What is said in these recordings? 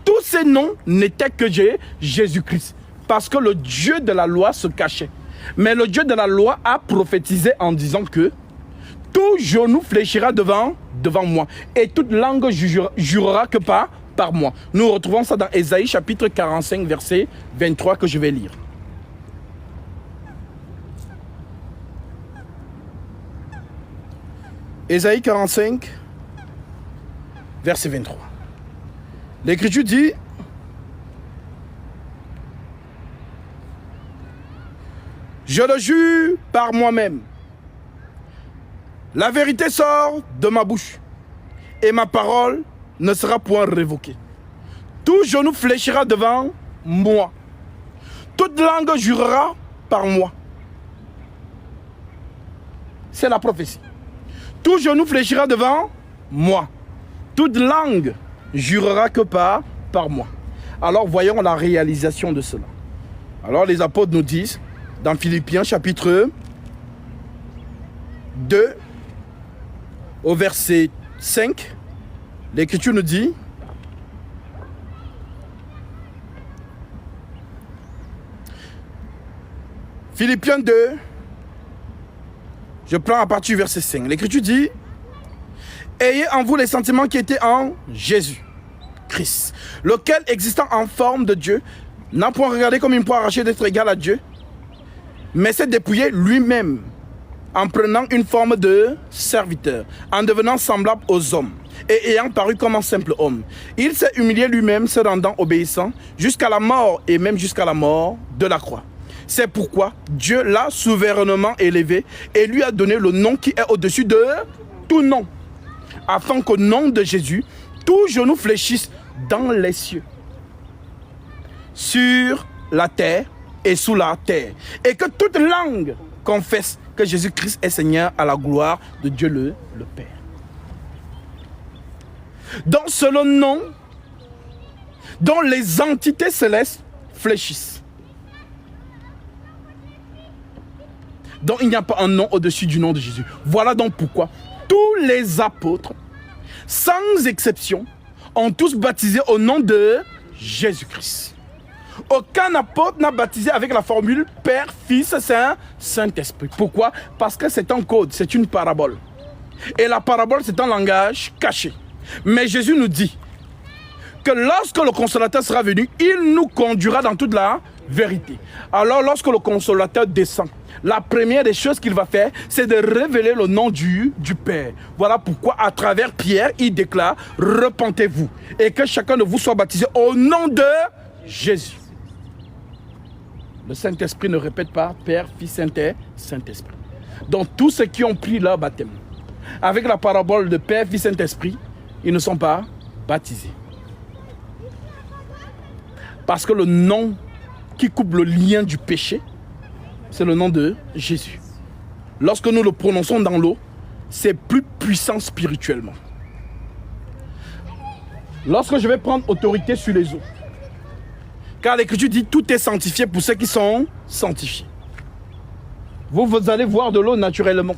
Tous ces noms n'étaient que Jésus-Christ. Parce que le Dieu de la loi se cachait. Mais le Dieu de la loi a prophétisé en disant que tout genou fléchira devant moi. Et toute langue jurera que par moi. Nous retrouvons ça dans Ésaïe chapitre 45, verset 23 que je vais lire. Ésaïe 45, verset 23. L'Écriture dit: je le jure par moi-même. La vérité sort de ma bouche et ma parole ne sera point révoquée. Tout genou fléchira devant moi. Toute langue jurera par moi. C'est la prophétie. Tout genou fléchira devant moi. Toute langue jurera que par moi. Alors voyons la réalisation de cela. Alors les apôtres nous disent dans Philippiens chapitre 2 au verset 5, l'Écriture nous dit: Philippiens 2, je prends à partir du verset 5. L'Écriture dit: ayez en vous les sentiments qui étaient en Jésus-Christ, lequel, existant en forme de Dieu, n'a point regardé comme une proie arrachée d'être égal à Dieu, mais s'est dépouillé lui-même en prenant une forme de serviteur, en devenant semblable aux hommes et ayant paru comme un simple homme. Il s'est humilié lui-même, se rendant obéissant jusqu'à la mort et même jusqu'à la mort de la croix. C'est pourquoi Dieu l'a souverainement élevé et lui a donné le nom qui est au-dessus de tout nom, afin qu'au nom de Jésus, tout genou fléchisse dans les cieux, sur la terre et sous la terre, et que toute langue confesse que Jésus-Christ est Seigneur à la gloire de Dieu le Père. Dans ce nom dont les entités célestes fléchissent, dont il n'y a pas un nom au-dessus du nom de Jésus. Voilà donc pourquoi tous les apôtres, sans exception, ont tous baptisé au nom de Jésus-Christ. Aucun apôtre n'a baptisé avec la formule Père, Fils, Saint-Esprit. Pourquoi? Parce que c'est un code, c'est une parabole. Et la parabole, c'est un langage caché. Mais Jésus nous dit que lorsque le Consolateur sera venu, il nous conduira dans toute la vérité. Alors lorsque le Consolateur descend, la première des choses qu'il va faire, c'est de révéler le nom du Père. Voilà pourquoi à travers Pierre, il déclare: repentez-vous et que chacun de vous soit baptisé au nom de Jésus. Le Saint-Esprit ne répète pas Père, Fils, Saint-Esprit. Donc tous ceux qui ont pris leur baptême avec la parabole de Père, Fils, Saint-Esprit, ils ne sont pas baptisés. Parce que le nom qui coupe le lien du péché, c'est le nom de Jésus. Lorsque nous le prononçons dans l'eau, c'est plus puissant spirituellement. Lorsque je vais prendre autorité sur les eaux, car l'Écriture dit tout est sanctifié pour ceux qui sont sanctifiés. Vous allez voir de l'eau naturellement.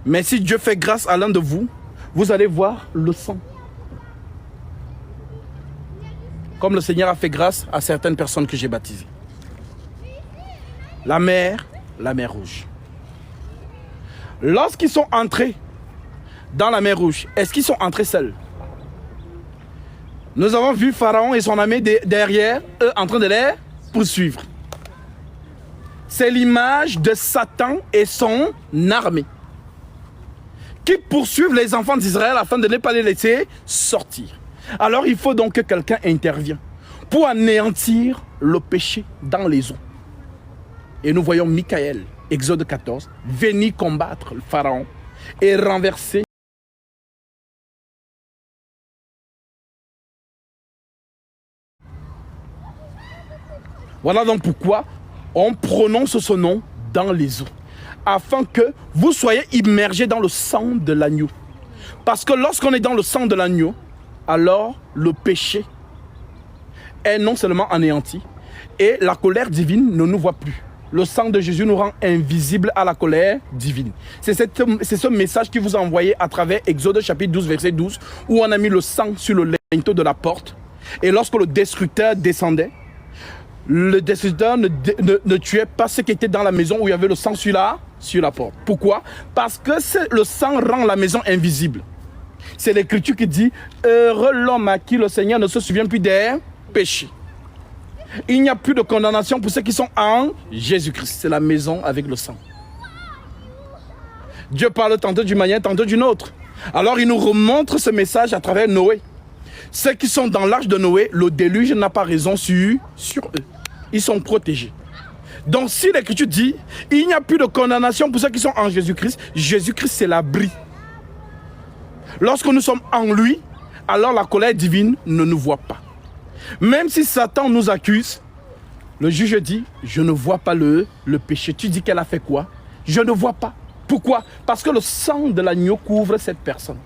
Mais si Dieu fait grâce à l'un de vous, vous allez voir le sang. Comme le Seigneur a fait grâce à certaines personnes que j'ai baptisées. La mer Rouge. Lorsqu'ils sont entrés dans la mer Rouge, est-ce qu'ils sont entrés seuls? Nous avons vu Pharaon et son armée derrière eux en train de les poursuivre. C'est l'image de Satan et son armée qui poursuivent les enfants d'Israël afin de ne pas les laisser sortir. Alors il faut donc que quelqu'un intervienne pour anéantir le péché dans les eaux. Et nous voyons Michael, Exode 14, venir combattre le Pharaon et renverser. Voilà donc pourquoi on prononce ce nom dans les eaux, afin que vous soyez immergés dans le sang de l'agneau. Parce que lorsqu'on est dans le sang de l'agneau, alors le péché est non seulement anéanti, et la colère divine ne nous voit plus. Le sang de Jésus nous rend invisibles à la colère divine. C'est ce message qui vous a envoyé à travers Exode chapitre 12, verset 12, où on a mis le sang sur le linteau de la porte. Et lorsque le destructeur descendait, le destructeur ne tuait pas ceux qui étaient dans la maison où il y avait le sang sur la porte. Pourquoi? Parce que le sang rend la maison invisible. C'est l'Écriture qui dit « Heureux l'homme à qui le Seigneur ne se souvient plus des péchés ». Il n'y a plus de condamnation pour ceux qui sont en Jésus-Christ. C'est la maison avec le sang. Dieu parle tantôt d'une manière, tantôt d'une autre. Alors il nous remontre ce message à travers Noé. Ceux qui sont dans l'arche de Noé, le déluge n'a pas raison sur eux. Ils sont protégés. Donc si l'Écriture dit, il n'y a plus de condamnation pour ceux qui sont en Jésus-Christ, Jésus-Christ c'est l'abri. Lorsque nous sommes en lui, alors la colère divine ne nous voit pas. Même si Satan nous accuse, le juge dit, je ne vois pas le péché. Tu dis qu'elle a fait quoi? Je ne vois pas. Pourquoi? Parce que le sang de l'agneau couvre cette personne.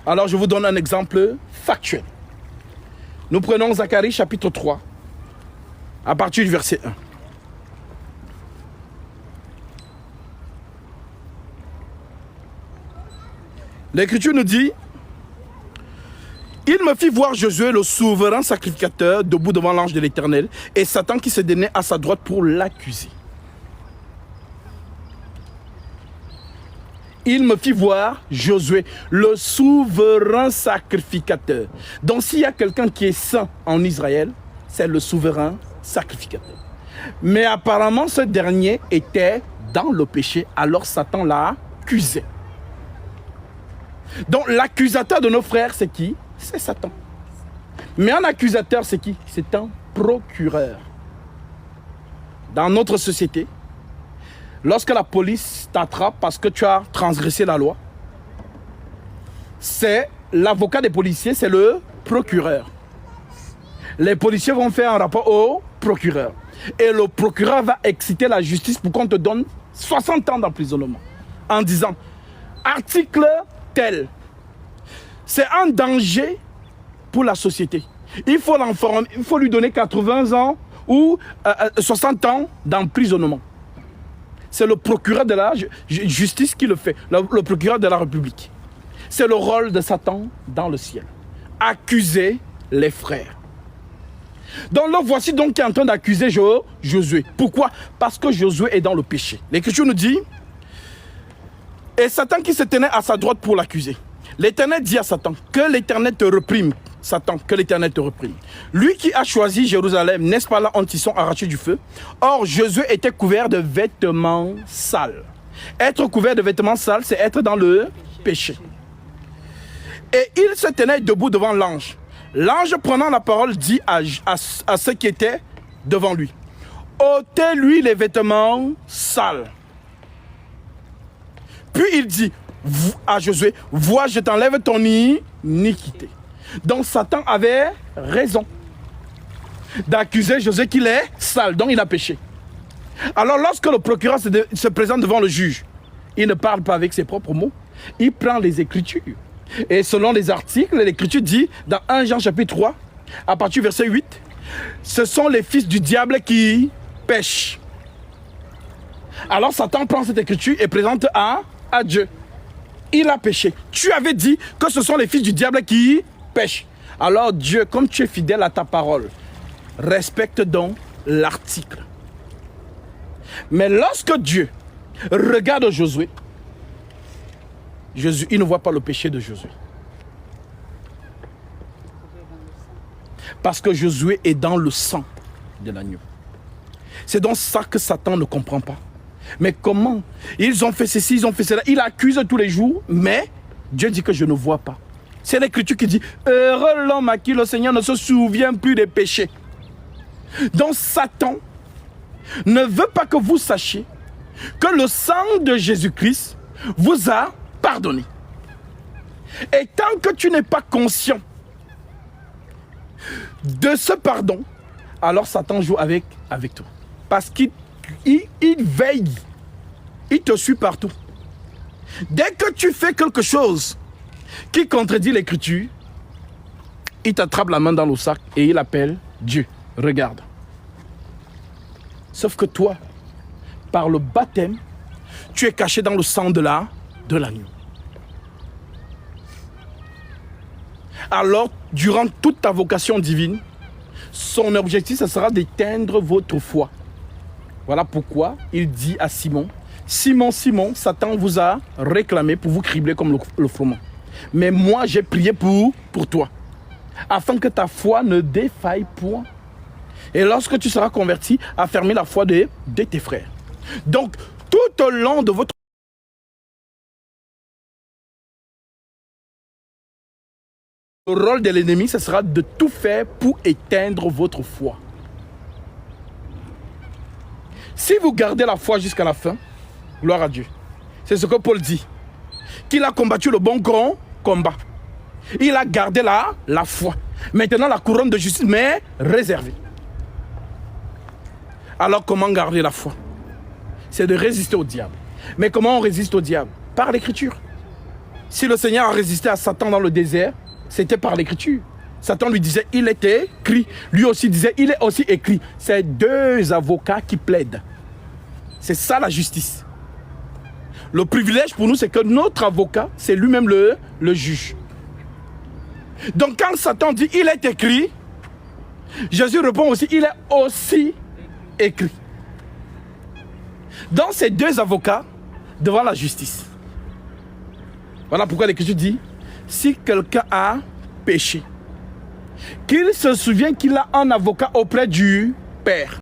Alors je vous donne un exemple factuel. Nous prenons Zacharie chapitre 3, à partir du verset 1. L'Écriture nous dit, il me fit voir Josué, le souverain sacrificateur, debout devant l'ange de l'Éternel, et Satan qui se tenait à sa droite pour l'accuser. Il me fit voir Josué, le souverain sacrificateur. Donc s'il y a quelqu'un qui est saint en Israël, c'est le souverain sacrificateur. Mais apparemment, ce dernier était dans le péché, alors Satan l'a accusé. Donc l'accusateur de nos frères, c'est qui? C'est Satan. Mais un accusateur, c'est qui? C'est un procureur. Dans notre société, lorsque la police t'attrape parce que tu as transgressé la loi, c'est l'avocat des policiers, c'est le procureur. Les policiers vont faire un rapport au procureur. Et le procureur va exciter la justice pour qu'on te donne 60 ans d'emprisonnement. En disant, article tel, c'est un danger pour la société. Il faut l'informer, il faut lui donner 80 ans ou 60 ans d'emprisonnement. C'est le procureur de la justice qui le fait, le procureur de la République. C'est le rôle de Satan dans le ciel. Accuser les frères. Donc là, voici donc qui est en train d'accuser Josué. Pourquoi? Parce que Josué est dans le péché. L'Écriture nous dit, et Satan qui se tenait à sa droite pour l'accuser. L'Éternel dit à Satan, que l'Éternel te reprime. Satan, que l'Éternel te reprime. Lui qui a choisi Jérusalem, n'est-ce pas là où ils sont arrachés du feu? Or, Josué était couvert de vêtements sales. Être couvert de vêtements sales, c'est être dans le péché. Et il se tenait debout devant l'ange. L'ange, prenant la parole, dit à ceux qui étaient devant lui, ôtez-lui les vêtements sales. Puis il dit à Josué, vois, je t'enlève ton iniquité. Donc Satan avait raison d'accuser Josué qu'il est sale, donc il a péché. Alors lorsque le procureur se présente devant le juge, il ne parle pas avec ses propres mots, il prend les Écritures. Et selon les articles, l'Écriture dit dans 1 Jean chapitre 3, à partir du verset 8, ce sont les fils du diable qui pêchent. Alors Satan prend cette Écriture et présente à Dieu. Il a péché. Tu avais dit que ce sont les fils du diable qui pêchent. Alors Dieu, comme tu es fidèle à ta parole, respecte donc l'article. Mais lorsque Dieu regarde Josué, il ne voit pas le péché de Josué. Parce que Josué est dans le sang de l'agneau. C'est donc ça que Satan ne comprend pas. Mais comment? Ils ont fait ceci, ils ont fait cela. Il accuse tous les jours, mais Dieu dit que je ne vois pas. C'est l'Écriture qui dit, heureux l'homme à qui le Seigneur ne se souvient plus des péchés. Donc Satan ne veut pas que vous sachiez que le sang de Jésus-Christ vous a pardonné. Et tant que tu n'es pas conscient de ce pardon, alors Satan joue avec toi. Parce qu'il veille, il te suit partout. Dès que tu fais quelque chose qui contredit l'Écriture, il t'attrape la main dans le sac et il appelle Dieu. Regarde. Sauf que toi, par le baptême, tu es caché dans le sang de l'agneau. Alors, durant toute ta vocation divine, son objectif, ce sera d'éteindre votre foi. Voilà pourquoi il dit à Simon, Simon, Simon, Satan vous a réclamé pour vous cribler comme le froment. Mais moi, j'ai prié pour toi, afin que ta foi ne défaille point. Et lorsque tu seras converti, affermis la foi de tes frères. Donc, tout au long de votre le rôle de l'ennemi, ce sera de tout faire pour éteindre votre foi. Si vous gardez la foi jusqu'à la fin, gloire à Dieu. C'est ce que Paul dit. Qu'il a combattu le bon combat. Il a gardé la foi. Maintenant, la couronne de justice m'est réservée. Alors, comment garder la foi? C'est de résister au diable. Mais comment on résiste au diable? Par l'écriture. Si le Seigneur a résisté à Satan dans le désert, c'était par l'écriture. Satan lui disait, il était écrit. Lui aussi disait, il est aussi écrit. C'est deux avocats qui plaident. C'est ça la justice. Le privilège pour nous, c'est que notre avocat, c'est lui-même le juge. Donc quand Satan dit, il est écrit, Jésus répond aussi, il est aussi écrit. Donc ces deux avocats devant la justice. Voilà pourquoi l'Écriture dit, si quelqu'un a péché, qu'il se souvienne qu'il a un avocat auprès du Père.